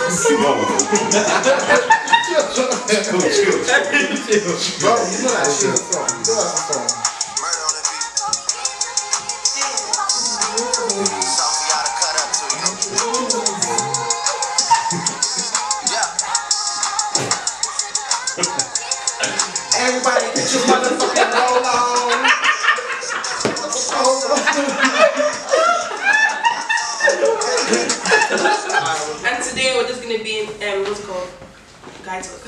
Everybody get your motherfucking roll on. And today we're just gonna be in what's it called? Guy talk.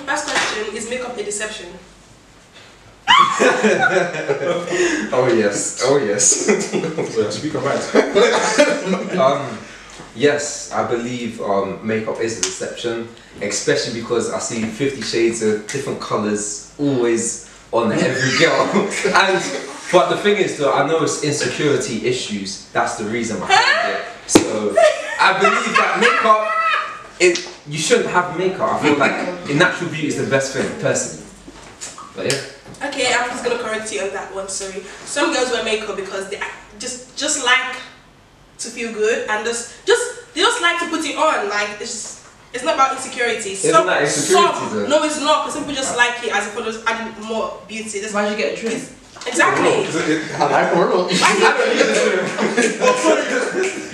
First question, is makeup a deception? Oh yes, oh yes. So speak on right. Yes, I believe makeup is a deception, especially because I see 50 shades of different colours always on every girl. But the thing is though, I know it's insecurity issues, that's the reason behind it. So I believe that makeup, you shouldn't have makeup. I feel like natural beauty is the best thing, personally. But yeah. Okay, I'm just gonna correct you on that one, sorry. Some girls wear makeup because they just like to feel good and they just like to put it on. Like it's not about insecurity. Isn't that insecurity? No, it's not, because some people just like it as if it was adding more beauty. That's why you get a trim. Exactly.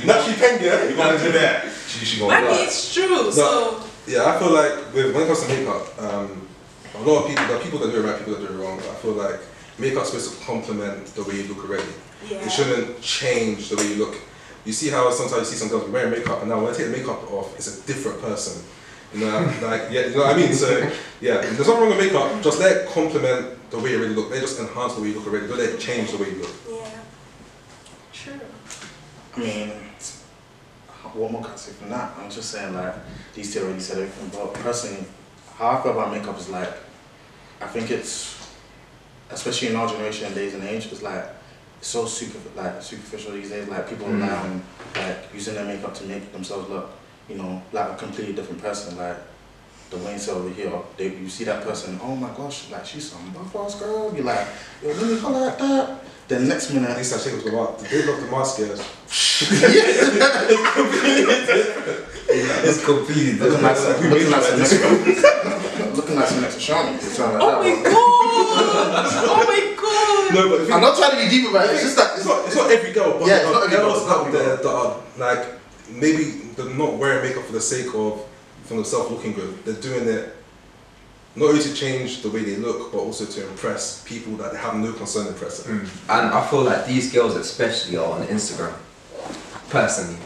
No, she can get. You gotta do that. She gonna. Maybe it's true. No, so yeah, I feel like when it comes to makeup, a lot of people, there are people that do it right, people that do it wrong. But I feel like makeup's supposed to complement the way you look already. Yeah. It shouldn't change the way you look. You see how sometimes you see some girls wearing makeup, and now when they take the makeup off, it's a different person. You know, like yeah, you know what I mean. So yeah, there's nothing wrong with makeup. Just let it complement the way you really look. They just enhance the way you look already. Don't let it change the way you look. Yeah. True. I mean, what more can I say from that? I'm just saying like these two already said everything. But personally, how I feel about makeup is like, I think it's, especially in our generation and days and age, it's like it's so superficial these days. Like people rely on like using their makeup to make themselves look, you know, like a completely different person. Like the Wayne said over here, you see that person, oh my gosh, like she's some buff ass girl. You're like, yo, let me call like that. Then next minute, at least I think it was about the big of the mask is. It's completely looking like some next Shani. Oh my god! Oh my god! No, but I'm not trying to be deep about it. It's just that it's not every girl. But yeah, it's not every girls girl. out there that are like maybe they're not wearing makeup for the sake of themselves looking good. They're doing it not only to change the way they look, but also to impress people that they have no concern impressing. And I feel like these girls especially are on Instagram, personally.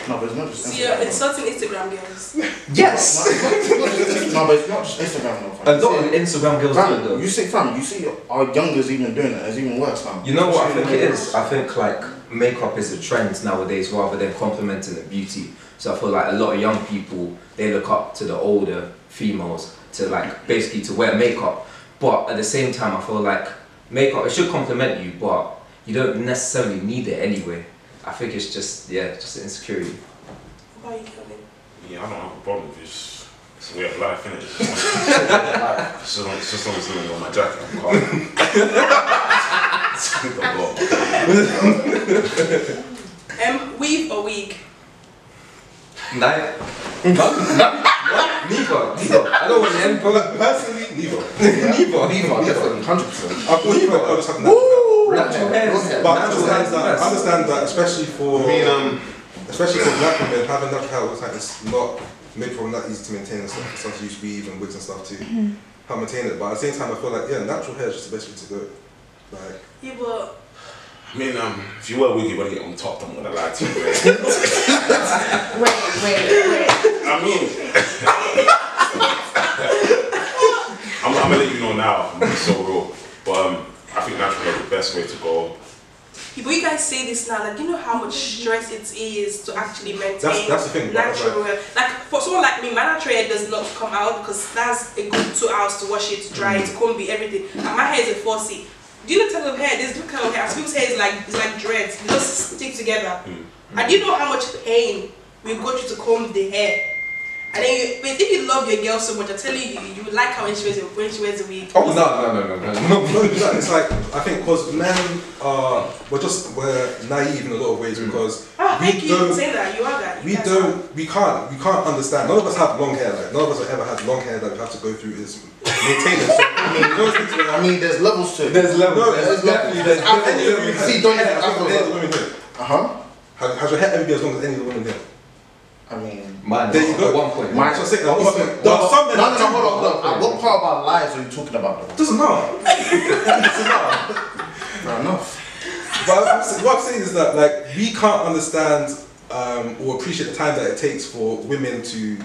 No, but it's not just Instagram. So you're insulting Instagram girls? Yes! No, but it's not just Instagram though, fam. A lot of Instagram girls do it though. You see our youngers even doing it, it's even worse, fam. You know what I think it is? I think like makeup is a trend nowadays rather than complementing the beauty. So I feel like a lot of young people, they look up to the older females to like basically to wear makeup. But at the same time I feel like makeup, it should complement you, but you don't necessarily need it anyway. I think it's just, yeah, just an insecurity. Why are you coming? Yeah, I don't have a problem with this. It's a way of life, innit? It's just long as it's not on my jacket, I'm calm. Weave or wig? Neither. Neither. I don't want any personally. Neither. Neither. Definitely. 100%. I thought neither. Natural hair. But I understand that, especially for black women, having natural hair looks like it's not maybe probably not easy to maintain and stuff. Sometimes you use weave and wigs and stuff to help maintain it. But at the same time, I feel like natural hair is just the best way to go. Like. Yeah, but. I mean, if you wear a wig, you want to get on top. I'm gonna lie to you. Wait. I mean, I'm gonna let you know now. I'm so raw, but I think natural hair is the best way to go. Yeah, but you guys say this now, like, you know how much stress it is to actually maintain that's the thing, natural hair. Like, for someone like me, my natural hair does not come out because that's a good 2 hours to wash it, to dry it, to comb it, everything. And my hair is a 4C. Do you know the type of hair? There's different kind of hair. Some people's hair is like dreads. They just stick together. And do you know how much pain we go through to comb the hair? And then but if you love your girl so much, I'm telling you, you would like her when she wears a wig. Oh no. It's like I think because men we're naive in a lot of ways because thank you for saying that. You are that. We can't understand. None of us have long hair. Like none of us have ever had long hair that we have to go through is maintenance. So, I mean, there's levels to it. There's levels. No, there's definitely. levels. There's Any of you See, don't even as long as any of the women here. Has your hair ever been as long as any of the women here? I mean, Mine. There you go. At one point. Mine- So say, No, there are some men no, that do- hold on. What part of our lives are you talking about though? Doesn't matter. Doesn't matter. Fair enough. But what I'm saying is that like we can't understand or appreciate the time that it takes for women to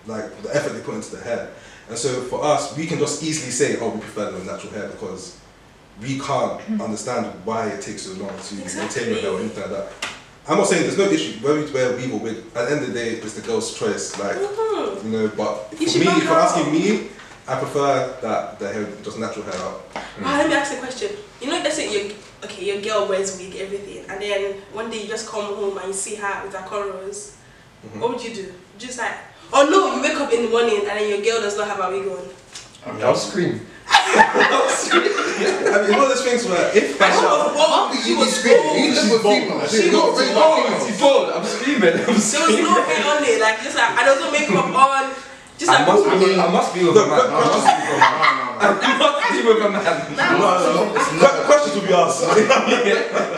like the effort they put into their hair. And so for us, we can just easily say, oh, we prefer the natural hair because we can't understand why it takes so long to maintain your hair or anything like that. I'm not saying there's no issue whether you wear weave or wig. At the end of the day, it's the girl's choice. Like you know, but You for should me, rock if you're out. asking me, I prefer that the hair just natural hair out. Let me ask you a question. You know, let's say your girl wears wig, everything, and then one day you just come home and you see her with her cornrows. What would you do? Just like, oh no, you wake up in the morning and then your girl does not have a wig on. I'll scream. I mean, one of those things where if How could you be screaming? You live with females. You got raised by females. I'm screaming. There was no hair on it, like just like, and there was no makeup on. Just like, I must be with a man. I must be with a man. questions will be asked.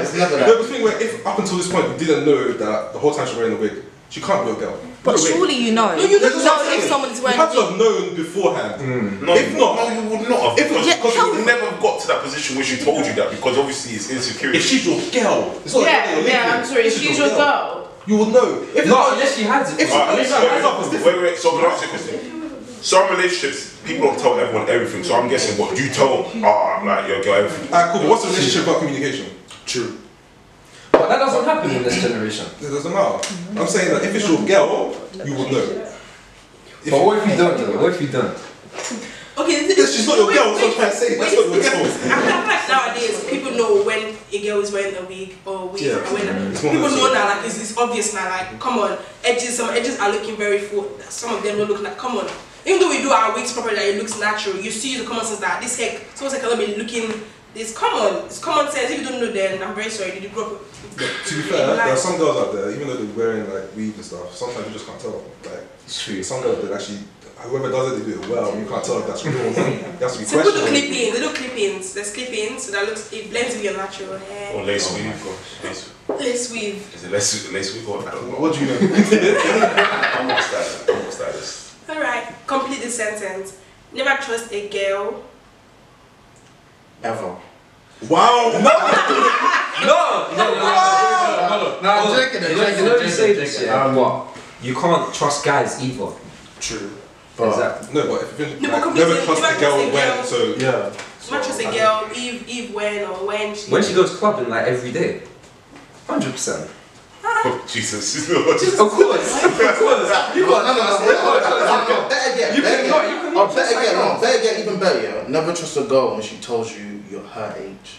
It's never There that. was a thing where if up until this point you didn't know that the whole time she's wearing a wig, she can't be a girl. But No way. surely you know. No, you That's what I'm if saying. someone's You wearing had a to have known beforehand. No, If not- no, you would not have. If Because, Yeah, because tell you me. never got to that position where she told you that because obviously it's insecurity. If she's your girl, it's not Yeah, like yeah, I'm sorry. If she's your girl, you will know. If No, not, unless she has it. If- Alright, It's wait, so can I ask you a question? Some relationships, people don't tell everyone everything, so I'm guessing what you tell, like your girl everything. Alright, cool. But what's the relationship about communication? True. But that doesn't happen in this generation. It doesn't matter. I'm saying that if it's your girl, you will know. But what if you don't though? What if you don't? okay, She's not your girl, that's what I'm trying to say. That's not your girl. I feel like nowadays people know when a girl is wearing a wig or wig. Yeah. Or when It's more people than know so. now, like it's obvious now. Like, come on, some edges are looking very full. Some of them don't look like. Come on, even though we do our wigs properly, that it looks natural. You see the common sense that this hair, someone's hair cannot be looking. This common, it's common sense. If you don't know, then I'm very sorry. Did you grow up? To be fair, there are some girls out there, even though they're wearing like weave and stuff, sometimes you just can't tell. Like, It's true. some girls that actually, whoever does it, they do it well. You can't tell if that's real or not. It has to be So people do questioned. clip-ins. They do clip-ins. There's clip-ins, so that looks it blends with your natural hair. Or lace weave. Lace. Lace weave. Is it lace weave or I don't know. What do you know? I'm not stylist. I'm not stylist. All right, complete the sentence. Never trust a girl. Ever. Wow! No, I'm joking, You know you say this, yeah, but you can't trust guys either. True. Exactly. No, but if you No, like, but never completely- trust never a girl trust a when, girl. so Yeah. Never trust a girl. Eve when When she goes clubbing like every day, 100%. Oh, Jesus. Of course, of course. You got No, better get. You Better cannot, get. you cannot Oh, trust better get. that No, better get even better. Yeah. Never trust a girl when she tells you you're her age.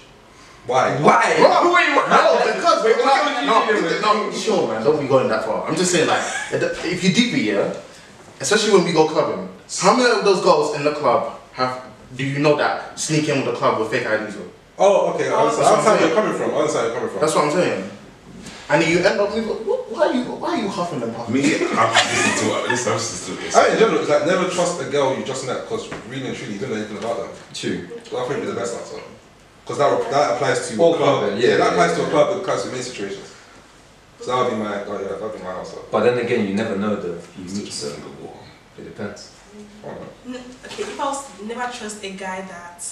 why? Why? Bro, Wait, no, because Wait, what girl you dealing with? no, sure, man. Don't be going that far. I'm just saying, like, if you deep it, yeah, especially when we go clubbing. How many of those girls in the club do you know that sneak in with the club with fake IDs on? Oh, okay. I That's what I'm understand where saying. you're coming from. I understand where you're coming from. That's what I'm saying. And then you end up with, why are you huffing and puffing? Me, I'm listening to it. I mean, in general, it's like never trust a girl you just met because really and truly you don't know anything about them. True. So that would be the best answer. Because that applies to All a club. clubbing, Yeah, yeah, that yeah, applies to yeah. a club. It applies to many situations. So that would be my. Oh yeah, that would be my answer. But then again, you never know though. You meet so it depends. Okay, if I was to never trust a guy that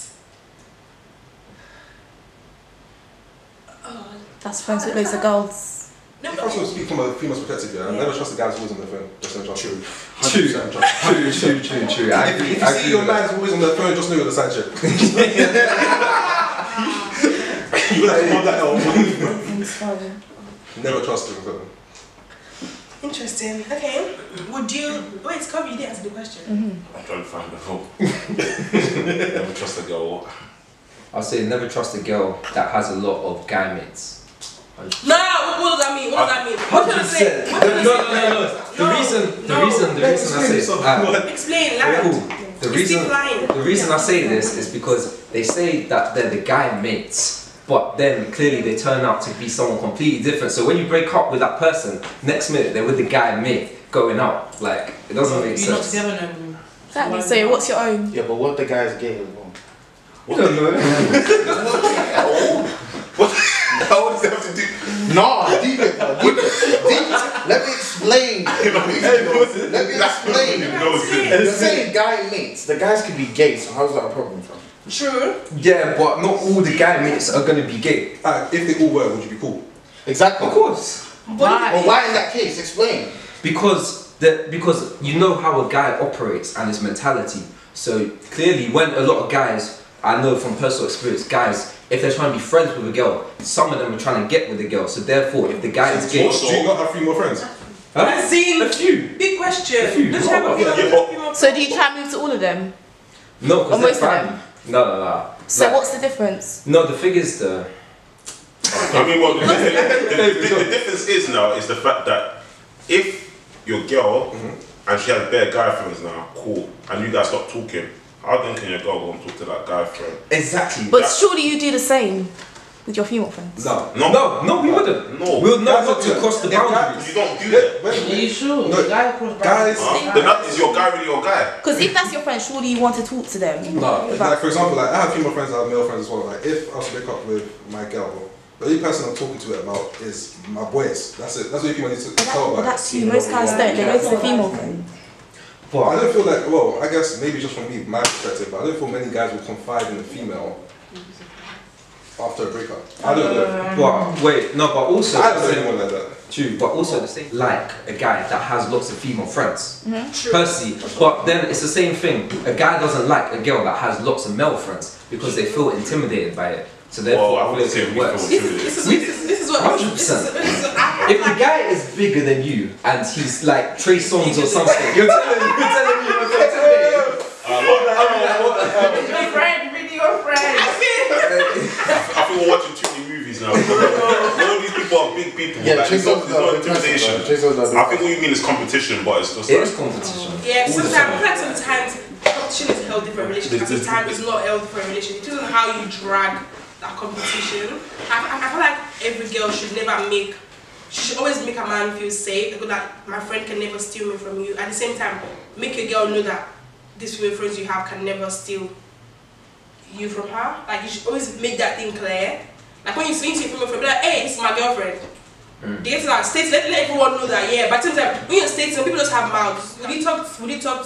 That's friends with loads of girls. no, If I was to speak from a female's perspective, yeah, I never trust a guy who's always on their phone. Just don't trust him. True. 100% trust. True. I If agree. you see your man's always on their phone, just know you're the side chick. You have to hold that L. Never trust him. So. interesting. Okay, would you wait? Kobe, you didn't answer the question. I'm trying to find the phone. Never trust a girl. I'll say never trust a girl that has a lot of guy mates. No, what does that mean? What does that mean? What should I say? What should I say? The reason I say Explain, like. cool. The reason I say this is because they say that they're the guy mates, but then clearly they turn out to be someone completely different. So when you break up with that person, next minute they're with the guy mate going out. Like, it doesn't make You're not sense. together no more. Exactly. So what's your own? Yeah, but what the guy's gay as well? You don't know. How does that have to do? No, deep it, bro. Deep it. Let me explain. Let me explain. You're saying guy mates. The guys can be gay, so how's that a problem, fam? True. Yeah, but not all the guy mates are gonna be gay. If they all were, would you be cool? Exactly. Of course. Well, why in that case? Explain. Because you know how a guy operates and his mentality. So clearly, when a lot of guys, I know from personal experience, guys, if they're trying to be friends with a girl, some of them are trying to get with the girl. So therefore, if the guy is gay, Do you not have 3 more friends? Huh? Seen A few. big question. A few. Don't you have a female? So do you try and move to all of them? No, Or because most they're of them? family. No. So Like, what's the difference? No, the thing is the. I mean, well, the difference is now is the fact that if your girl and she has bare guy friends now, cool, and you guys stop talking, how then can your girl go and talk to that guy friend? Exactly. But surely you do the same with your female friends. No, No. we wouldn't. No. We'll know Guys not don't to do that. cross the If guys- boundaries. You don't do that. Are you sure? No, The guy across guys- Then that is your guy really your guy. Because if that's your friend, surely you want to talk to them. No. Like, for example, like, I have female friends, I have male friends as well. Like, if I was to break up with my girl, the only person I'm talking to it about is my boys. That's it. That's what people need to tell But about. that's you. Most guys don't. They go to the female friend. I don't feel like, well, I guess maybe just from me, my perspective, but I don't feel many guys will confide in a female after a breakup. I don't know. But wait, no, but also I don't know anyone like that. true, but also the same like a guy that has lots of female friends. True. Personally, but then it's the same thing. A guy doesn't like a girl that has lots of male friends because they feel intimidated by it. So therefore, Well, I wouldn't say it we works. feel This is what. 100%. This is I If the guy is bigger than you and he's like Trey Songz or something, you're telling me you're intimidated. Your friend, really your friend. I think we're watching too many movies now. All these people are big people. Yeah, like, Chase there's no intimidation. Chase I think what you mean is competition, but it's just It like is competition. Yeah, All the sometimes, I time. feel like sometimes competition is healthy for a relationship, and sometimes it's not healthy for a relationship. It depends on how you drag that competition. I feel like every girl should never make, she should always make a man feel safe, because that my friend can never steal me from you. At the same time, make a girl know that these female friends you have can never steal you from her. Like, you should always make that thing clear. Like, when you see your female friend, be like, hey, it's my girlfriend. They get to that state, let everyone know that, yeah. But at the same time, when you're stating, some people just have mouths. Would you talk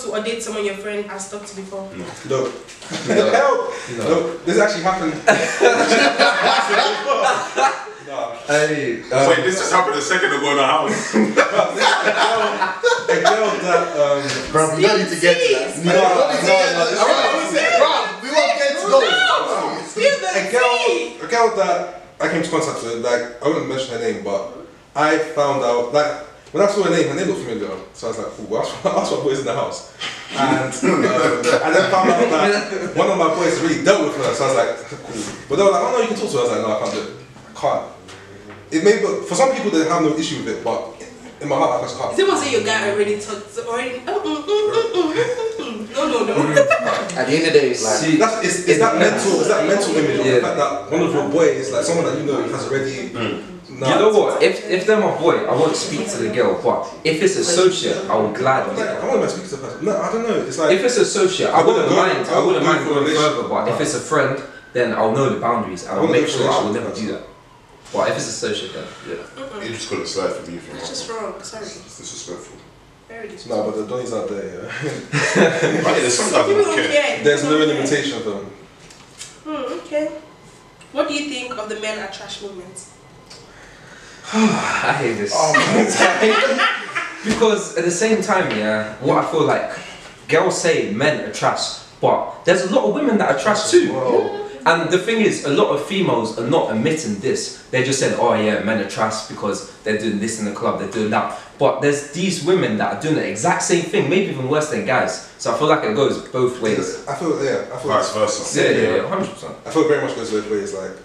to or date someone your friend has talked to before? No. Hell, no. This actually happened. Hey, wait, this just happened a second ago in our house. A girl that Bro, we don't need to get to that. We won't get to those. a girl that I came to contact with, like, I wouldn't mention her name, but I found out, like, when I saw her name looked familiar. So I was like, cool, ask my boys in the house. And then found out that one of my boys really dealt with her, so I was like, cool. But they were like, oh no, you can talk to her. I was like, no, I can't do it. I can't. It may, but for some people, they have no issue with it, but in my heart, I just can't. Someone say your guy already talked to already. No. At the end of the day, it's like, see, It's that mental image of the fact that one of your boys, like someone that you know, has already. Nah, you know what? If they're my boy, I won't speak to the girl. But if it's associate, I will gladly. I want to speak to the person. No, I don't know. It's like If it's associate, I wouldn't mind. I wouldn't mind for a going relationship. further. But if it's a friend, then I'll know the boundaries and I'll wouldn't make go for sure a I will never relationship. do that. But if it's associate, then yeah. You just couldn't slide for me if you It's want. just wrong. Sorry. It's disrespectful. Very disrespectful. no, but the Donny's out there. Yeah. Right, there's some guys who People don't don't care. care. There's no limitation for them. Okay. What do you think of the men are trash movement? I hate this. Because at the same time, yeah, what I feel like, girls say men are trash, but there's a lot of women that are trash too. And the thing is, a lot of females are not admitting this. They're just saying, oh yeah, men are trash because they're doing this in the club, they're doing that. But there's these women that are doing the exact same thing, maybe even worse than guys. So I feel like it goes both ways. I feel Vice versa. Yeah, 100%. I feel very much goes both ways. Like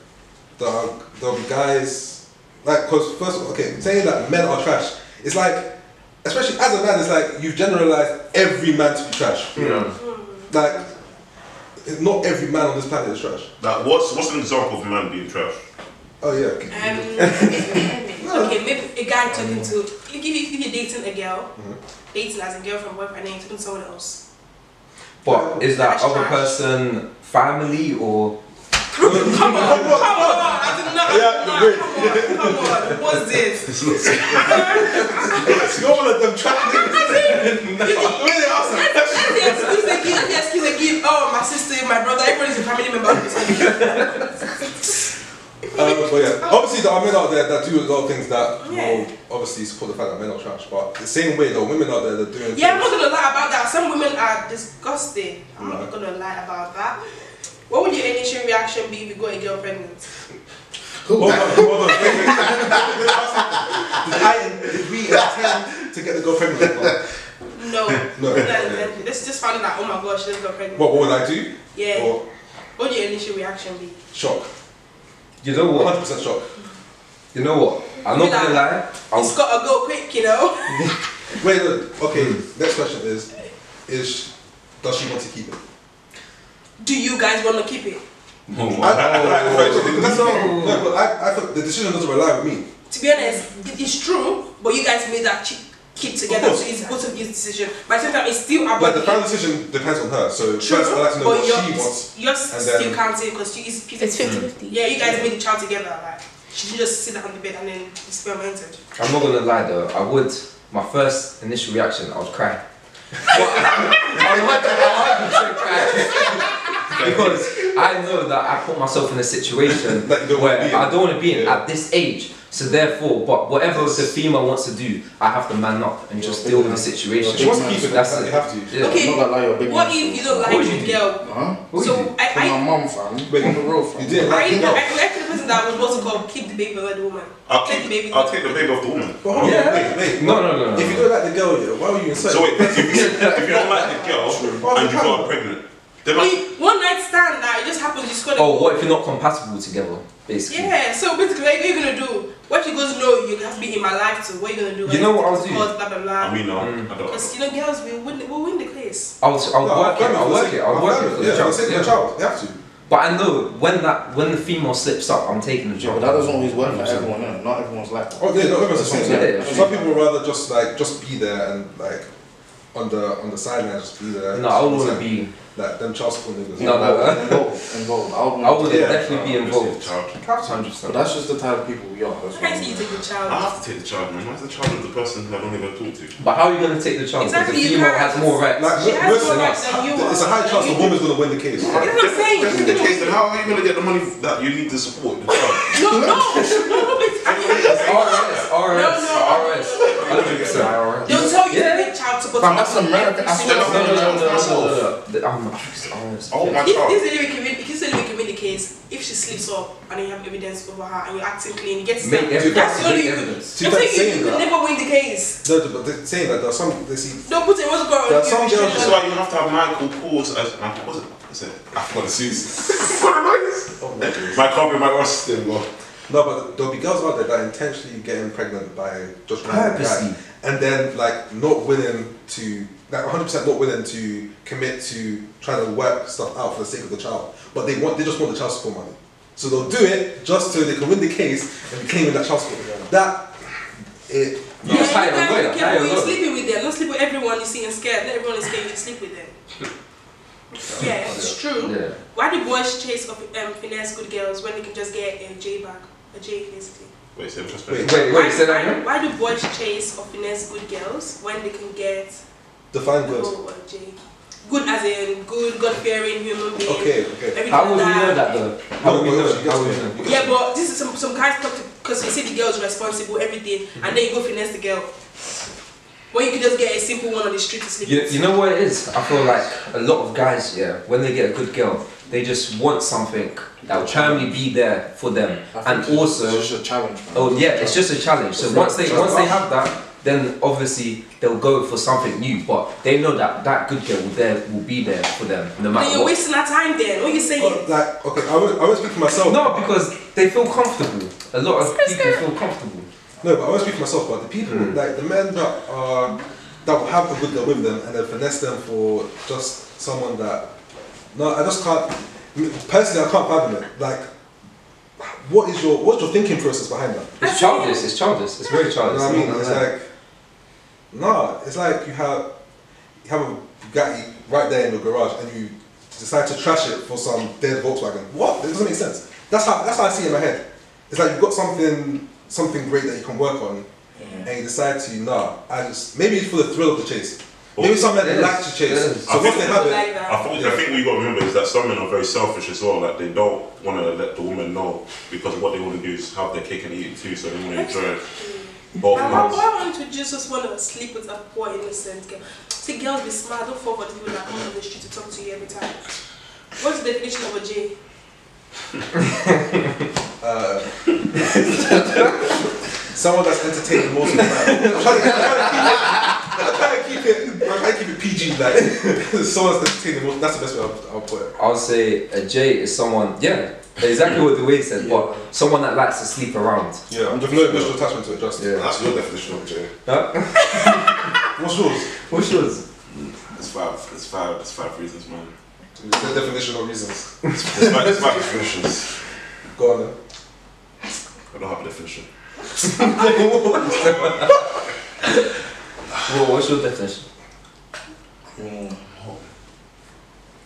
there'll be guys, like, because first of all, okay, saying that men are trash, it's like, especially as a man, it's like you've generalized every man to be trash. Yeah. Like, not every man on this planet is trash. Like, what's an example of a man being trash? Oh yeah. Okay, maybe a guy talking to if you're dating a girl, dating as a girlfriend, boyfriend, and then you're talking to someone else. But is that That's other trash. person family or? Come on! I did not. Come on! What's this? You're one of them trash niggas. That's the excuse they give. Oh, my sister, my brother, everybody's a family member. But yeah, obviously there are men out there that do a lot of things that Yeah. will obviously support the fact that men are trash. But the same way, though, women out there that are doing. Yeah, I'm not things. gonna lie about that. Some women are disgusting. I'm not gonna lie about that. What would your initial reaction be if you got a girl pregnant? Hold on. Did we intend to get the girl pregnant? No. No. Let's just find out. Oh my gosh, she just got pregnant. What would I do? Yeah. Or What would your initial reaction be? shock. You know what? 100% shock. You know what? I'm not gonna lie. It's gotta go quick, you know. Wait, no. Okay. Next question is does she want to keep it? Do you guys want to keep it? I thought the decision doesn't rely on me. To be honest, it is true, but you guys made that keep together, so it's both of your decision. But at the same time, it's still about But the final decision depends on her. So True, first, I'd like to know but what she wants. you're and still then- counting because it's 50-50. Yeah, you guys made the child together. Like, she didn't just sit down on the bed and then the sperm entered. I'm not gonna lie though. I would. My first initial reaction, I would cry. I would cry. Because I know that I put myself in a situation That you don't where wanna be in. I don't want to be in Yeah. at this age. So therefore, but whatever the female wants to do, I have to man up and just deal with the situation. She wants to keep it. That's You it. have to. Yeah. Okay, I'm not gonna lie, you're a big what man. if you don't like What would you the do? girl? Huh? What would So you do? For my I mum, fam. Wait, On the road, fam. You didn't like the I girl. like the person that was what's it called? Keep the baby with the woman. I'll Take the baby. take the baby off the woman. But hold on, wait. No. If you don't like the girl, yeah, why were you inside? So wait, if you don't like the girl and you got her pregnant, then One night stand, like it just happens. You just gotta. Oh, what if you're not compatible together, basically? Yeah. So basically, what are you gonna do? What if she goes, no, you have to be in my life too. What are you gonna do? You know what I'll do? Blah blah blah. I mean, no, I don't. Because you know, girls will win the case. I'll work it. I'll work it. I'll work it for the Yeah, child. for the Yeah. child. You have to. But I know when the female slips up, I'm taking the Yeah, job. but that doesn't always work for everyone, innit? Not everyone's like that. Oh, yeah, no, everyone's the same. Yeah. Some people would rather just be there and like on the sideline, just be there. No, I would want to be. like them child support niggas. No. Involved. I would Yeah. definitely be involved. Child. 100%. But that's just the type of people we are. That's How what I do you mean. take the I child? have to take the child, man. Why is the child with the person who I don't even talk to? But how are you going to take the child? Exactly, Because the you female can't. has more rights. Like, She has listen, more rights than you it's a are. high chance the woman's gonna win the case. That's what I'm saying. If that's the case, then how are you going to get the money that you need to support the child? No, it's RS. I don't think so. they'll tell you Yeah. to take child support. Fam, that's American. I swear. No. Oh, my If child. this lady can win the case, if she slips up and you have evidence over her and you're acting clean, you get Make stabbed. evidence. That's the only Make you evidence. could. I'm saying you could never win the case. No, but they're saying that there are some. They see. Don't put it what's going There are on. some girls That's why you have to have Michael Kors as what's it? Is it? I forgot the suits. My copy, my Austin, bro. No, but there'll be girls out there that are intentionally getting pregnant by just random Purposely. guys, and then like not willing to, like 100% not willing to commit to trying to work stuff out for the sake of the child. But they just want the child support money, so they'll do it just so they can win the case and be claiming that child support. You just hire a lawyer. Hire a You're lawyer. sleeping with them. Don't sleep with everyone you see and scared. Not everyone is scared. You sleep with them. Yeah, it's true. Yeah. Why do boys chase finesse good girls when they can just get a J back? A J basically. Wait, say just Wait. Wait, say that again? Why do boys chase or finesse good girls when they can get Define good. a J? Good as in good, God-fearing human being. Okay. Everything How would we like know that though? How would we know? How would we know? Yeah, but this is some guys come to because you see the girl's responsible, everything, and then you go finesse the girl. When you could just get a simple one on the street to sleep with. You know what it is? I feel like a lot of guys, when they get a good girl, they just want something that will firmly be there for them, and also, it's just a challenge. Man. oh yeah, it's just a challenge. So once they have that, then obviously they'll go for something new. But they know that that good girl will be there for them no matter Then you're what. wasting our time then. What are you saying? Like okay, I won't speak for myself. No, because they feel comfortable. A lot of people feel comfortable. No, but I won't speak for myself. But the people, like the men that will have a good girl with them and then finesse them for just someone that No, I just can't. Personally, I can't fathom it. Like, what's your thinking process behind that? It's childish. It's childish. It's very You childish. know what I mean? It's like, nah. It's like you have a Bugatti right there in your garage, and you decide to trash it for some dead Volkswagen. What? It doesn't make sense. That's how I see it in my head. It's like you've got something great that you can work on, and you decide to maybe it's for the thrill of the chase. Maybe something that they like to chase. So once they have it, I think what you got to remember is that some men are very selfish as well. Like they don't want to let the woman know because what they want to do is have their cake and eat it too. So they want to enjoy it. Why want to just want to sleep with a poor innocent girl? See, girls be smart. Don't fall for the people that come on the street to talk to you every time. What's the definition of a J? someone that's entertaining most of the time. I'm trying to keep it PG. Like someone that's entertaining most. That's the best way I'll put it. I would say a J is someone. Yeah. Exactly what the way said, but someone that likes to sleep around. Yeah, I'm just no emotional attachment to it, just. Yeah. That's your definition of J. Huh? What's yours? What's yours? It's five reasons, man. It's the definition of reasons. It's five definitions. Go on then. I don't have a definition. Well, what's your definition?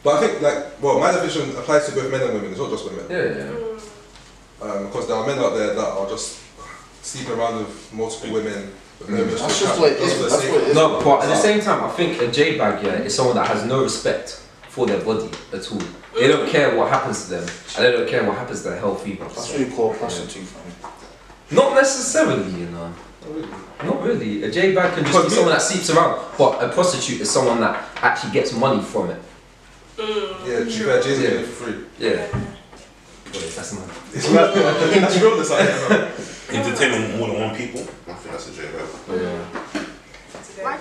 But I think, my definition applies to both men and women. It's not just women. Yeah. Because there are men out there that are just sleeping around with multiple women. That's just what it is. No, but at the same time, I think a J bag is someone that has no respect for their body at all. They don't care what happens to them, and they don't care what happens to their health either. That's what you call a prostitute, fam. Not necessarily, you know. Not really. A J bag can just be someone that sleeps around, but a prostitute is someone that actually gets money from it. Yeah, Jay's getting it for free. Yeah. That's mad. It's mad. That's real, this idea. Entertaining more than one people. I think that's a J bag. Yeah.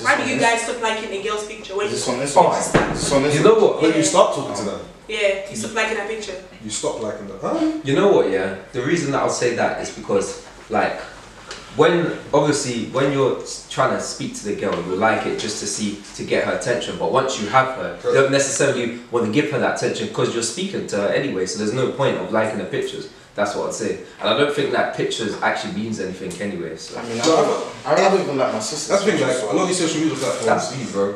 Why do you guys stop liking a girl's picture? When Is this on Instagram? You know what? When you start talking to them, yeah, you stop liking a picture. you stop liking them. Huh? You know what, yeah? The reason that I'll say that is because, when you're trying to speak to the girl, you like it just to get her attention. But once you have her, you don't necessarily want to give her that attention because you're speaking to her anyway. So there's no point of liking the pictures. That's what I'd say. And I don't think that pictures actually means anything anyway. So. I mean, I don't even like my sister. That's the thing, a lot of these social media platforms. That's me, bro.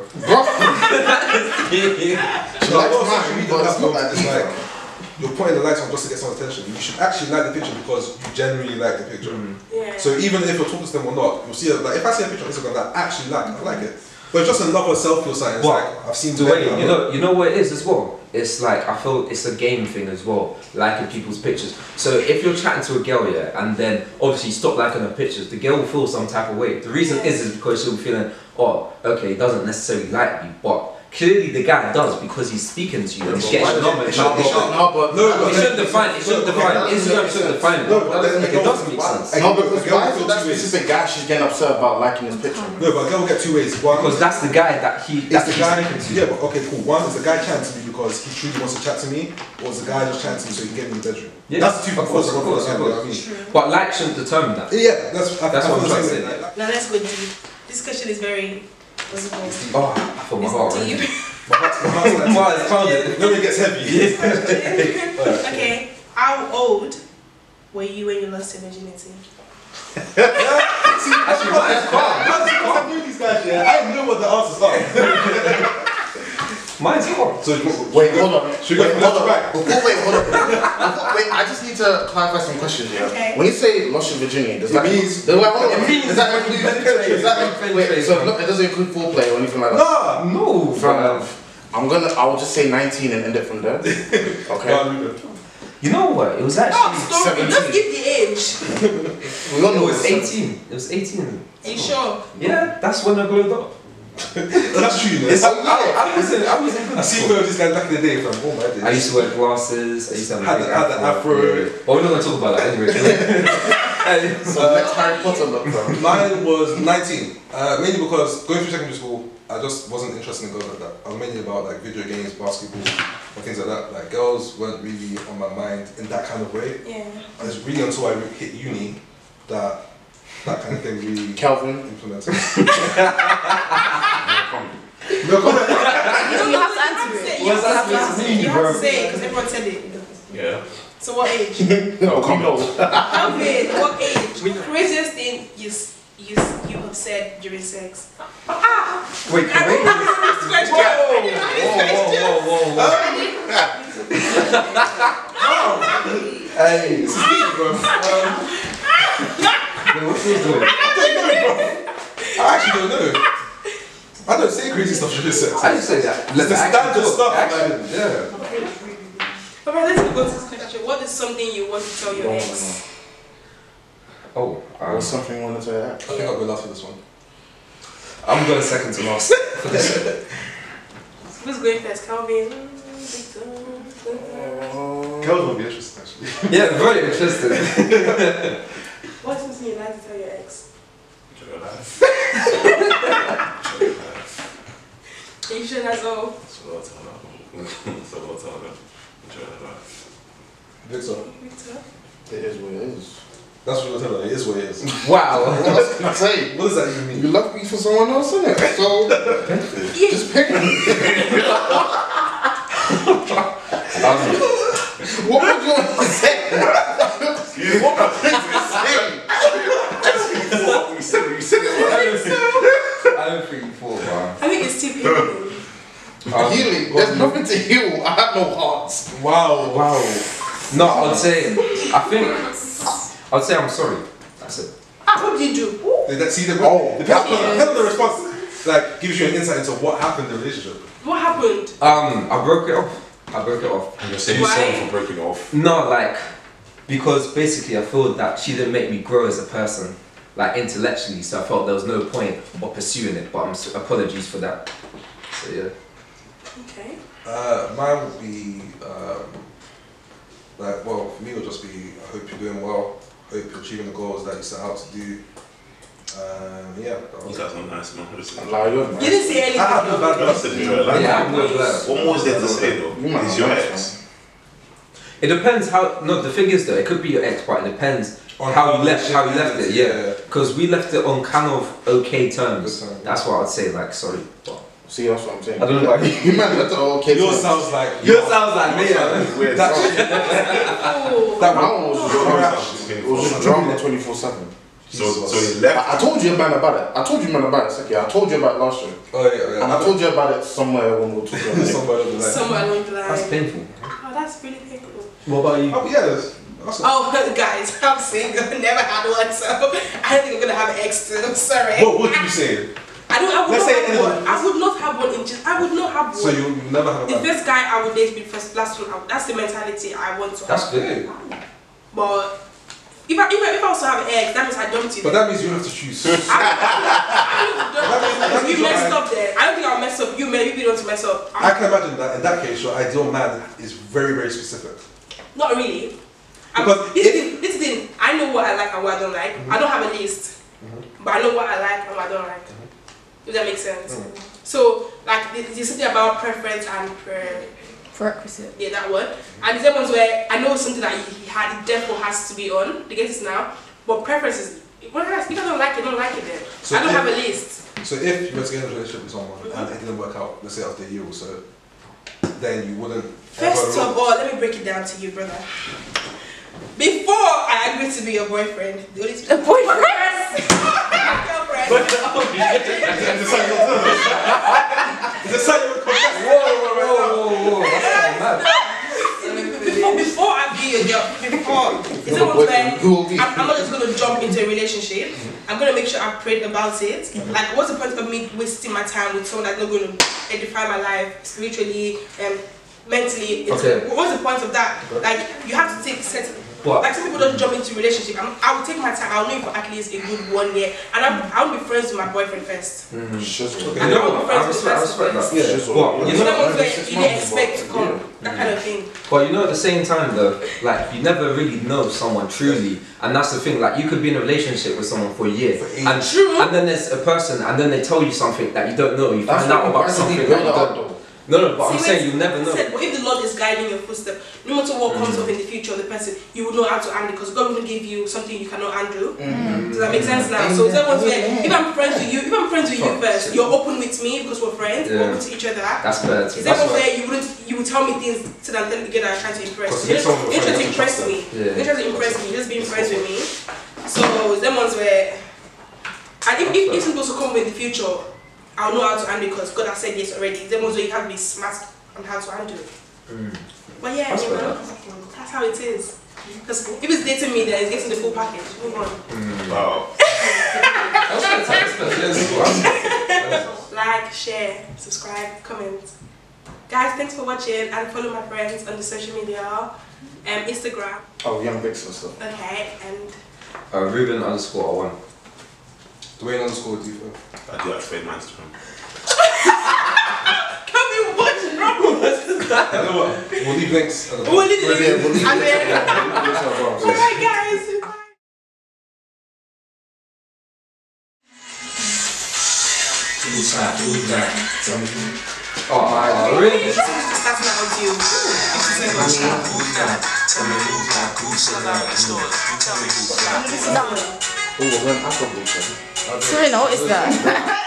You're putting the likes on just to get some attention. You should actually like the picture because you genuinely like the picture. Yeah. So even if you're talking to them or not, you'll see it. Like if I see a picture on Instagram that I actually like, I like it. But it's just another selfie or something. It's like I've seen. You know what it is as well. It's like I feel it's a game thing as well, liking people's pictures. So if you're chatting to a girl, and then obviously stop liking her pictures, the girl will feel some type of way. The reason is because she'll be feeling, oh, okay, he doesn't necessarily like me, but clearly the guy does because he's speaking to you and he's getting knowledge. It shouldn't define it. Instagram shouldn't define it. It doesn't make sense. No, because why is that specific guy she's getting upset about liking his picture? No, but a girl will get two ways. One, because that's the guy that that's the guy. Yeah, but okay, cool. One is the guy chatting to me because he truly wants to chat to me, or is the guy just chatting to me so he can get me in the bedroom? Yeah, that's the two. Of course. But like shouldn't determine that. Yeah, that's what I'm trying to say. Now let's go deep. This question is very. Oh, for my heart. Deep. My heart's pounded. Then it gets heavy. Okay, how old were you when you lost your virginity? Actually, mine's calm. I knew these guys, I know what the answers are. Mine's calm. So wait, hold on. Should we go from left to right? Hold on. Wait, I just need to clarify some questions here. Okay. When you say lost your virginity, does that mean? Does that include? So look, it doesn't include foreplay or anything like that. No. I'll just say 19 and end it from there. Okay. You know what? It was actually 17. Just give the age. We all know it was 18. It was 18. Are you sure? Yeah, that's when I glowed up. That's true, man. I see both of these guys back in the day, from all my days. I used to wear glasses. I used to have had the afro. Yeah. But we're not going to talk about that anyway. So next Harry Potter look, bro. Mine was 19. Mainly because going through secondary school, I just wasn't interested in girls like that. I was mainly about video games, basketball, and things like that. Like girls weren't really on my mind in that kind of way. Yeah. And it's really until I hit uni that kind of thing really implemented. No comment. You have to answer it. it. You What's have that to say mean it. to You me, have to bro? say it because everyone said it. Yeah. So what age? No comment. Calvin, what age? Craziest thing you have said during sex. Wait, can we? Hey, This is deep, bro. what's he doing? I actually don't know. I don't say crazy stuff during sex. I just say that. It's the standard stuff. Action, Like, yeah. Alright, let's go to this question. What is something you want to tell your ex? Oh, What's something you wanted to add? I think I'll go last for this one. I'm going second to last for this. Who's going first? Calvin? Girls will be interested, actually. Yeah, very interesting. What's something you'd like to tell your ex? Enjoy your life. You should as well. That's what I'll tell them. That's what I'll tell them. Enjoy your life. Victor, Victor? It is what it is. that's what you're telling her. It is what it is. Wow. What else can I say? What does that even mean? You love me for someone else, innit? So, just pick me. What would you want to say? What would you say? You said it. I don't think you thought, bro. I think it's too painful. Healing. There's nothing to heal. I have no heart. Wow. Wow. No, I'd say I'm sorry. That's it. What did you do? See, the Oh, depends on the response. Like, gives you an insight into what happened in the relationship. What happened? I broke it off. And you're saying Why? sorry for breaking off. No, like, because basically I feel that she didn't make me grow as a person, like intellectually, so I felt there was no point of pursuing it, but apologies for that. So yeah. Okay. Mine would be, like, well, for me it would just be, I hope you're doing well, hope you're achieving the goals that you set out to do. Yeah. You guys are nice, man. Listen. Lie, you're You nice. didn't say anything. I have no bad I said enjoy your life. Yeah, I'm no glad. What more is there to say though? You might It's be your nice, ex. It depends how. No, the thing is though, it could be your ex, but it depends On how you left it. yeah. Yeah, because we left it on kind of okay terms. Good terms. That's what I'd say. Like, sorry. But See, that's what I'm saying. I don't know about you. You might let the old kids. Yours sounds like Yours sounds like me. Yeah. Weird. that shit. Oh. That My one. one was just Oh, drama. It was just drama 24/7. So he left. I told you man about it. I told you man about it. It's okay. I told you about it last year. Oh yeah. And I told you about it somewhere when we were talking about it. Somewhere along the line. Somewhere along the line. That's painful. Oh, that's really painful. What about you? Oh yeah. That's Oh, guys, I'm single. Never had one, so I don't think I'm gonna have an ex too. I'm sorry. What would you say? I would Let's not say have anyone. one. I would not have one in just. I would not have one. So you never have a The bad. first guy I would date be the first last one. That's the mentality I want to have. That's good. Hey, But if I also have an ex, that means I dumped you. but that means you have to choose. I That means you you're messed right. up there. I don't think I'll mess up. You maybe you don't mess up. I can imagine that in that case, your ideal man is very, very specific. Not really. Because This thing, I know what I like and what I don't like. I don't have a list, but I know what I like and what I don't like. If that makes sense. So, like, there's something about preference and Prerequisite. yeah, that one. And there's ones where I know something that he had, it therefore has to be on. They get this now, but preference is if I don't like it, don't like it then. So I don't if- have a list. So if you were to get in a relationship with someone and it didn't work out, let's say after a year or so, then you wouldn't. First ever of all, let me break it down to you, brother. Before I agreed to be your boyfriend, the only A boyfriend? girlfriend. Whoa, that's kind of mad. Before I be your girl, before it's not where I'm not just gonna jump into a relationship. I'm gonna make sure I've prayed about it. Like, what's the point of me wasting my time with someone that's not gonna edify my life spiritually, mentally? Okay. What's the point of that? Like, you have to take certain. What? Like, some people don't jump into relationship. I will take my time. I'll know you for at least a good 1 year, and I'll be friends with my boyfriend first. Okay. And I'll be friends with the I person respect first. that. Yeah. But you You know, know what you didn't expect to come, that kind of thing. But you know, at the same time though, like you never really know someone truly, and that's the thing. Like you could be in a relationship with someone for a year, and True. and then there's a person, and then they tell you something that you don't know. You find out about something that you don't. No, but I'm saying you never know. But if the Lord is guiding your footsteps, no matter what comes up in the future of the person, you will know how to handle, because God wouldn't give you something you cannot handle. Does that make sense now? So that one's where, if I'm friends with you first, you're open with me because we're friends, we're open to each other. That's better. Is that one where you would tell me things so that then again I'm trying to impress you? You're trying to impress me. You're trying to impress me, just being friends with me. So it's them ones where, and if something was to come in the future, I'll know how to handle it because God has said yes already. It's them ones where you have to be smart on how to handle it. But yeah, that's how it is. Because if it's dating me, then it's getting the full package. Move on. Wow. Like, share, subscribe, comment. Guys, thanks for watching and follow my friends on the social media. Instagram. Oh, Young Vixen stuff. Okay, and Ruben_01. Dwayne_D4. I do that to fade my Instagram. Can we watch wrong? We'll leave links. We'll leave it. Alright, guys. Oh, really? That's not on you. Oh, we're going Afro Bullshit. Serena, what is that?